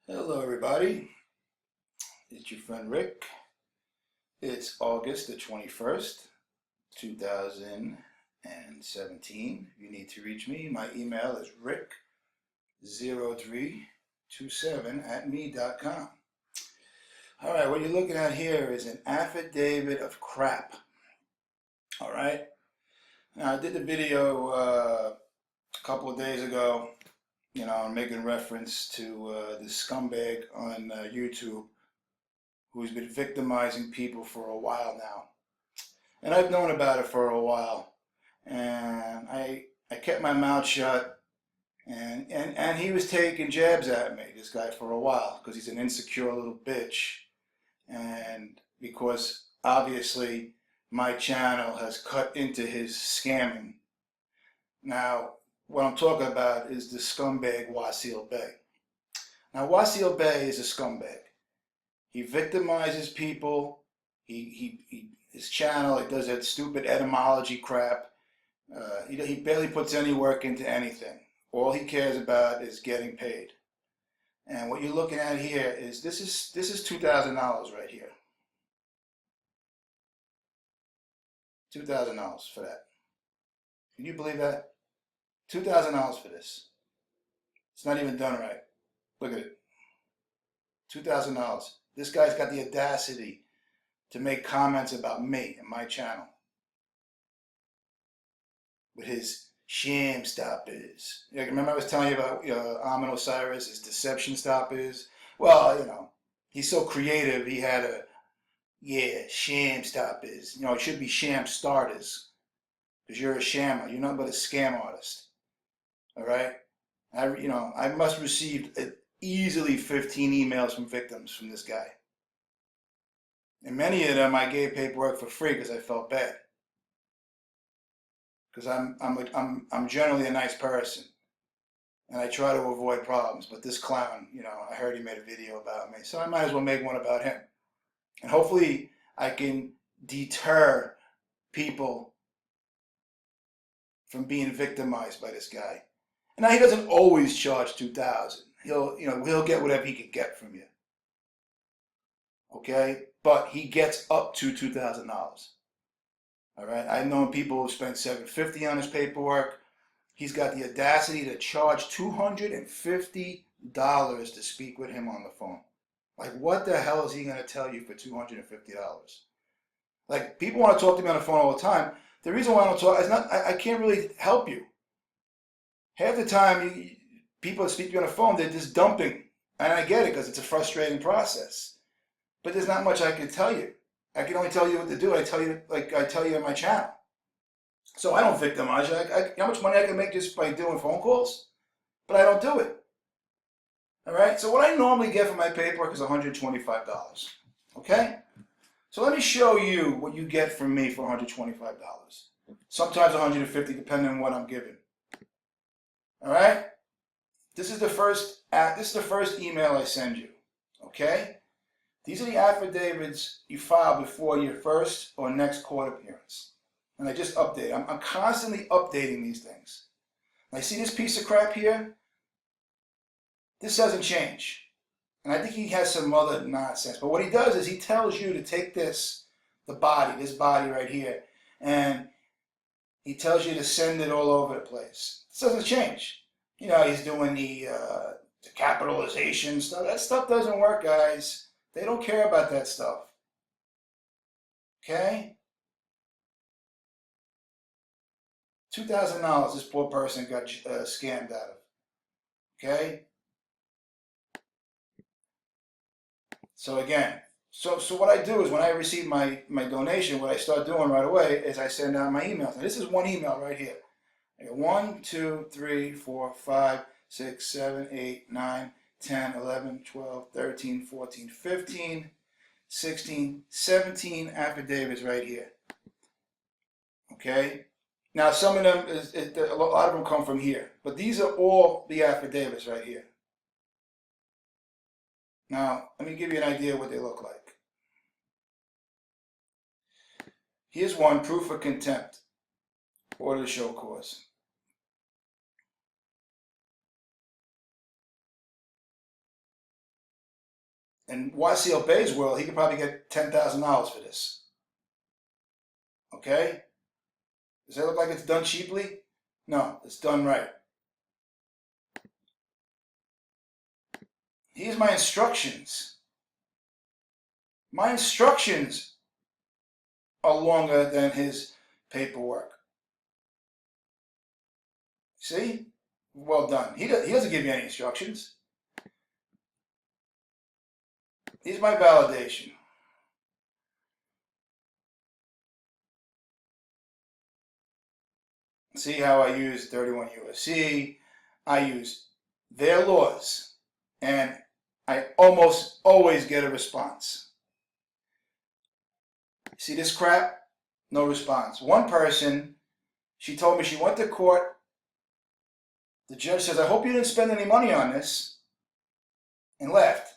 Hello everybody, it's your friend Rick. It's August the 21st, 2017. If you need to reach me, my email is rick0327@me.com. Alright, what you're looking at here is an affidavit of crap. Alright, now I did the video a couple of days ago, making reference to this scumbag on YouTube who's been victimizing people for a while now. And I've known about it for a while. And I kept my mouth shut, and he was taking jabs at me, this guy, for a while, because he's an insecure little bitch. And because obviously my channel has cut into his scamming. Now, what I'm talking about is the scumbag Wasil Bey. Now, Wasil Bey is a scumbag. He victimizes people. His channel, he does that stupid etymology crap. He barely puts any work into anything. All he cares about is getting paid. And what you're looking at here is this is $2,000 right here. $2,000 for that. Can you believe that? $2,000 for this. It's not even done right. Look at it. $2,000. This guy's got the audacity to make comments about me and my channel with his sham stoppers. Remember I was telling you about Amin Osiris, his deception stoppers? Well, he's so creative, he had sham stoppers. It should be sham starters, because you're a shammer. You're nothing but a scam artist. All right? I must have received easily 15 emails from victims from this guy. And many of them I gave paperwork for free because I felt bad. Because I'm generally a nice person, and I try to avoid problems. But this clown, I heard he made a video about me, so I might as well make one about him. And hopefully I can deter people from being victimized by this guy. And now he doesn't always charge $2,000. He'll get whatever he can get from you. Okay? But he gets up to $2,000. All right? I've known people who spent $750 on his paperwork. He's got the audacity to charge $250 to speak with him on the phone. Like, what the hell is he going to tell you for $250? Like, people want to talk to me on the phone all the time. The reason why I don't talk is I can't really help you. Half the time, people that speak to you on the phone, they're just dumping. And I get it, because it's a frustrating process. But there's not much I can tell you. I can only tell you what to do. I tell you like I tell you on my channel. So I don't victimize you. How much money I can make just by doing phone calls? But I don't do it. All right? So what I normally get for my paperwork is $125. Okay? So let me show you what you get from me for $125. Sometimes $150, depending on what I'm given. All right? This is the first email I send you. Okay? These are the affidavits you file before your first or next court appearance. And I just update. I'm constantly updating these things. And I see this piece of crap here. This doesn't change. And I think he has some other nonsense. But what he does is he tells you to take this body right here, and he tells you to send it all over the place. This doesn't change. He's doing the capitalization stuff. That stuff doesn't work, guys. They don't care about that stuff. Okay? $2,000 this poor person got scammed out of. Okay? So again, so what I do is when I receive my donation, what I start doing right away is I send out my emails. Now this is one email right here. I got 1, 2, 3, 4, 5, 6, 7, 8, 9, 10, 11, 12, 13, 14, 15, 16, 17 affidavits right here. Okay? Now some of them, a lot of them come from here. But these are all the affidavits right here. Now, let me give you an idea of what they look like. Here's one, proof of contempt. Order to show cause. In Wasil Bey's world, he could probably get $10,000 for this. Okay? Does that look like it's done cheaply? No, it's done right. Here's my instructions. My instructions are longer than his paperwork. See? Well done. He doesn't give you any instructions. Here's my validation. See how I use 31 USC. I use their laws, and I almost always get a response. See this crap? No response. One person, she told me she went to court. The judge says, I hope you didn't spend any money on this, and left.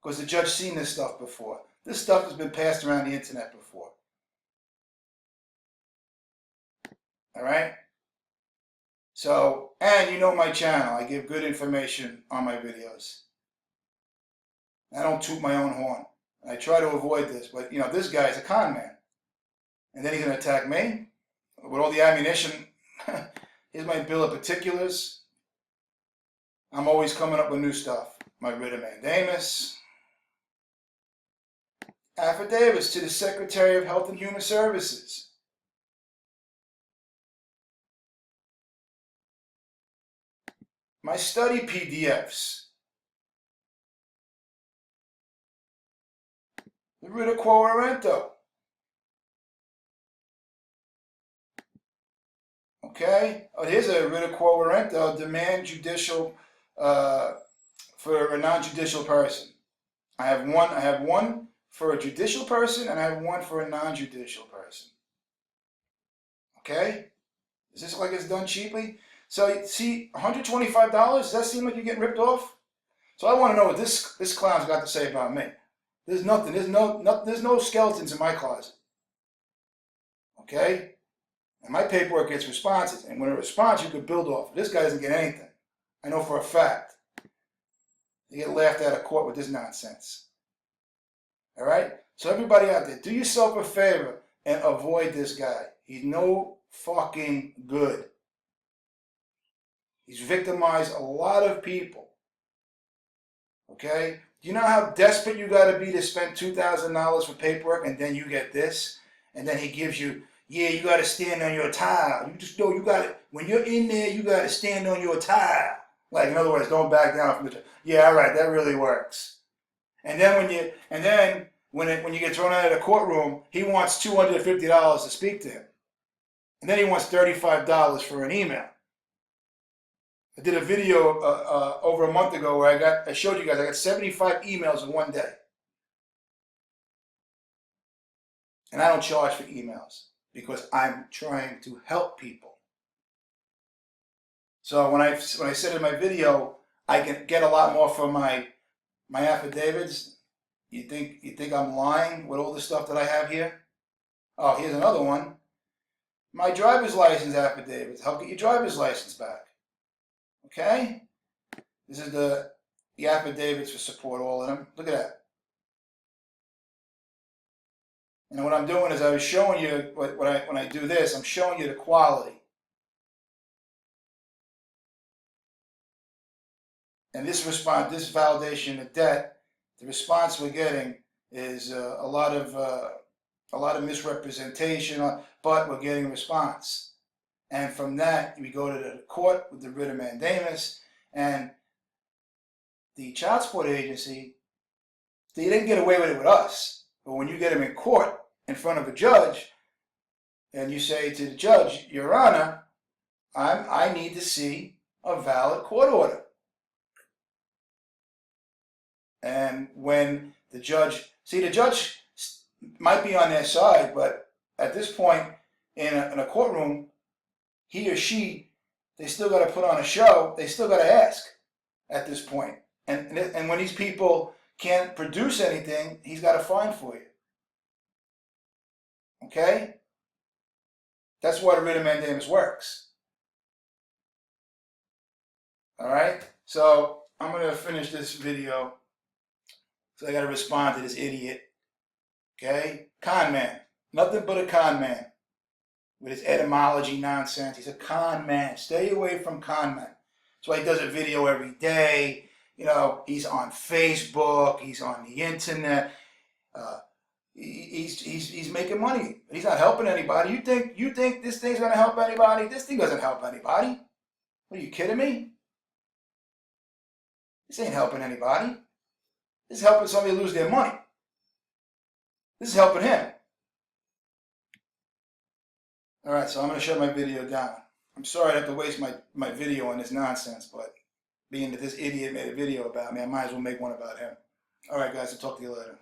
Because the judge seen this stuff before. This stuff has been passed around the internet before. All right? So, and you know my channel. I give good information on my videos. I don't toot my own horn. I try to avoid this, but you know, this guy's a con man. And then he's going to attack me with all the ammunition. Here's my bill of particulars. I'm always coming up with new stuff. My writ of mandamus. Affidavits to the Secretary of Health and Human Services. My study PDFs. The writ of quo warranto. Okay? Oh, here's a writ of quo warranto, demand judicial for a non-judicial person. I have one for a judicial person, and I have one for a non-judicial person. Okay? Does this look like it's done cheaply? So, see, $125, does that seem like you're getting ripped off? So I want to know what this clown's got to say about me. There's nothing. There's no skeletons in my closet. Okay? And my paperwork gets responses. And when a response, you could build off. This guy doesn't get anything. I know for a fact. You get laughed out of court with this nonsense. All right? So everybody out there, do yourself a favor and avoid this guy. He's no fucking good. He's victimized a lot of people. Okay? Do you know how desperate you got to be to spend $2,000 for paperwork, and then you get this? And then he gives you, yeah, you got to stand on your tile. You just know you got to, when you're in there, you got to stand on your tile. Like, in other words, don't back down from the, yeah, all right, that really works. And then when you get thrown out of the courtroom, he wants $250 to speak to him. And then he wants $35 for an email. I did a video over a month ago where I showed you guys I got 75 emails in one day. And I don't charge for emails because I'm trying to help people. So when I said in my video, I can get a lot more from my affidavits. You think I'm lying with all the stuff that I have here? Oh, here's another one. My driver's license affidavits. Help get your driver's license back. Okay? This is the affidavits for support, all of them. Look at that. And what I'm doing is I was showing you, when I do this, I'm showing you the quality. And this response, this validation of debt, the response we're getting is a lot of misrepresentation, but we're getting a response. And from that, we go to the court with the writ of mandamus, and the child support agency, they didn't get away with it with us. But when you get them in court in front of a judge, and you say to the judge, Your Honor, I need to see a valid court order. And when the judge, the judge might be on their side, but at this point in a courtroom, he or she, they still got to put on a show. They still got to ask at this point. And when these people can't produce anything, he's got a fine for you. Okay? That's why the writ of mandamus works. All right? So I'm going to finish this video So I got to respond to this idiot. Okay? Con man. Nothing but a con man. With his etymology nonsense. He's a con man. Stay away from con men. That's why he does a video every day. You know, he's on Facebook. He's on the internet. He's making money. He's not helping anybody. You think this thing's gonna help anybody? This thing doesn't help anybody. What, are you kidding me? This ain't helping anybody. This is helping somebody lose their money. This is helping him. Alright, so I'm gonna shut my video down. I'm sorry I have to waste my video on this nonsense, but being that this idiot made a video about me, I might as well make one about him. Alright guys, I'll talk to you later.